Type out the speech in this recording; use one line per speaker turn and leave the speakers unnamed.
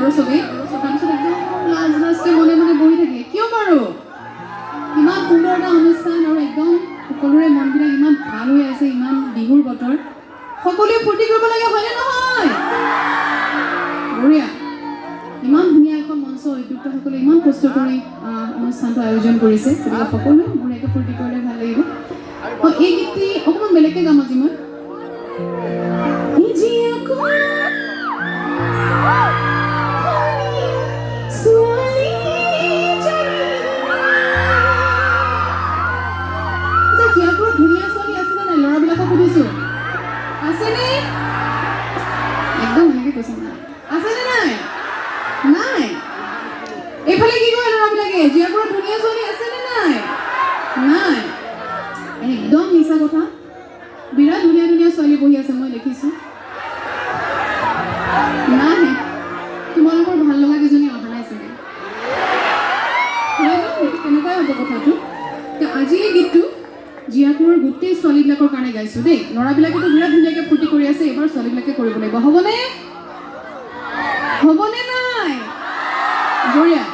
আৰু চবেই তাৰপিছত একদম লাজকে মনে মনে বহি থাকে কিয় বাৰু ইমান সুন্দৰ এটা অনুষ্ঠান আৰু একদম সকলোৰে মনবিলাক ইমান ভাল হৈ আছে ইমান বিহুৰ বতৰ সকলোৱে ফূৰ্তি কৰিব লাগে হয়নে নহয় বঢ়িয়া ইমান ধুনীয়া এখন মঞ্চ উদ্যোক্তাসকলে ইমান কষ্ট কৰি অনুষ্ঠানটো আয়োজন কৰিছে গতিকে সকলোৱে বঢ়িয়াকৈ ফূৰ্তি কৰিলে ভাল লাগিব এই গীতটি অকণমান বেলেগকৈ গাম আজি মই ধুনীয়া ছোৱালী আছে নে নাই ল'ৰাবিলাকক সুধিছোঁ আছেনে একদম এনেকৈ কৈছে নাই আছেনে নাই নাই এইফালে কি কয় ল'ৰাবিলাকে জীয়াপুৰত ধুনীয়া ছোৱালী আছেনে নাই নাই একদম মিছা কথা বিৰাট ধুনীয়া ধুনীয়া ছোৱালী বহি আছে মই দেখিছোঁ নাই তোমালোকৰ ভাল লগা কেইজনী অহা নাই চাগে তেনেকুৱাই হ'ব কথাটো আজি এই গীতটো জীয়াপুৰৰ গোটেই ছোৱালীবিলাকৰ কাৰণে গাইছোঁ দেই ল'ৰাবিলাকেতো বিৰাট ধুনীয়াকৈ ফূৰ্তি কৰি আছে এইবাৰ ছোৱালীবিলাকে কৰিব লাগিব হ'বনে নাই বঢ়িয়া